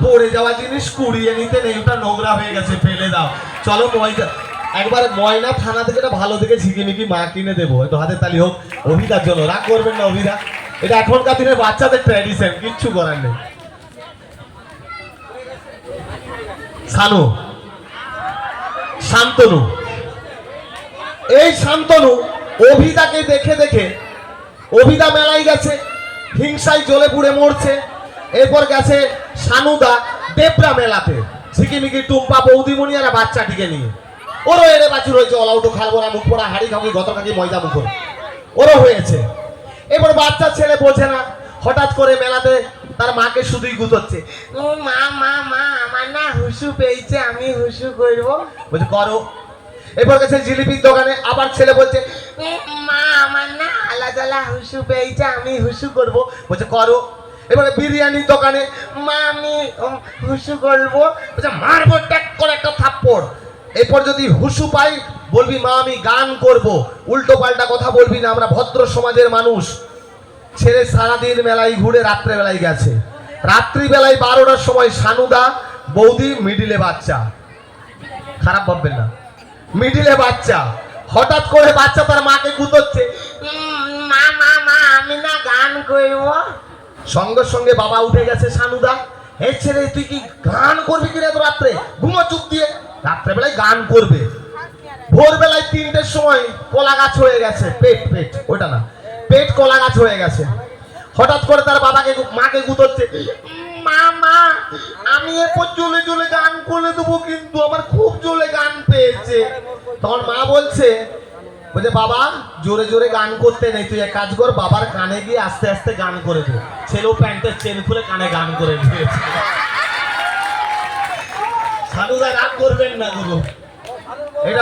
পড়ে যাওয়া জিনিস কুড়িয়ে নিতে নেই, ওটা নোংরা হয়ে গেছে, ফেলে দাও। চলো ময়না, একবার ময়না থানা থেকে একটা ভালো থেকে ঝিকিমিকি মা কিনে দেবো। একটু হাতের তালি হোক অভিদার জন্য। রাগ করবেন না অভিদা, এটা এখনকার দিনের বাচ্চাদের ট্র্যাডিশন, কিচ্ছু করার নেই। শানু, শান্তনু, এই শান্তনু অভিদাকে দেখে দেখে, অভিদা মেলায় গেছে, হিংসায় জ্বলে পুড়ে মরছে। এরপর গেছে শানুদা দেবরা মেলাতে, ঝিকিমিকি টুম্পা বৌদিমণি আর বাচ্চাটিকে নিয়ে। ওরও এড়ে বাছুর হয়েছে, অলাউটো খালবো না, মুখ পড়া হাড়ি খাবি, গত খাকি ময়দা মুখর, ওরও হয়েছে। এবার বাচ্চা ছেলে বোঝে না, হঠাৎ করে মেলাতে তার মাকে শুধুই গুতোচ্ছে, মা মা মা আমার না হুসু পেয়েছে, আমি হুসু করবো। বলছে করো। এরপর গেছে জিলিপির দোকানে, আবার ছেলে বলছে মা আমার না আলা জ্বালা হুসু পেয়েছে, আমি হুসু করবো। বলছে করো। এবারে বিরিয়ানির দোকানে, মা আমি হুসু করবো। বলছে মারবো ট্যাক করে একটা থাপ্পড়। এরপর যদি হুসু পাই বলবি মা আমি গান করব, উল্টো পাল্টা কথা বলবি না, আমরা ভদ্র সমাজের মানুষ। ছেলে সারাদিন মেলায় ঘুরে রাত্রে বেলায় গেছে। রাত্রিবেলায় 12টার সময় শানুদা বৌদি মিডিলে বাচ্চা, খারাপ ভাববেন না, মিডিলে বাচ্চা। হঠাৎ করে বাচ্চা তার মাকে গুতোচ্ছে, মা মা মা আমি না গান করব। সঙ্গে সঙ্গে বাবা উঠে গেছে। শানুদা, হে ছেলে তুই কি গান করবি কিনা তো রাত্রে, ঘুমো চুপ দিয়ে, রাত্রেবেলায় গান করবে। ভোরবেলায় 3টের সময় কলা গাছ হয়ে গেছে, পেট পেট ওটা না, পেট কলা গাছ হয়ে গেছে। হঠাৎ করে তার বাবাকে মাকে গুতোচ্ছে, মা মা আমি এরপর জ্বলে জ্বলে গান করে দেবো, কিন্তু আমার খুব জ্বলে গান পেয়েছে। তখন মা বলছে বাবা জোরে জোরে গান করতে নেই, তুই এক কাজ কর, বাবার কানে গিয়ে আস্তে আস্তে গান করে দে। ছেলেও প্যান্টের চেন খুলে কানে গান করে দিয়েছে। সাধুদা রাগ করবেন না গুরু, এটা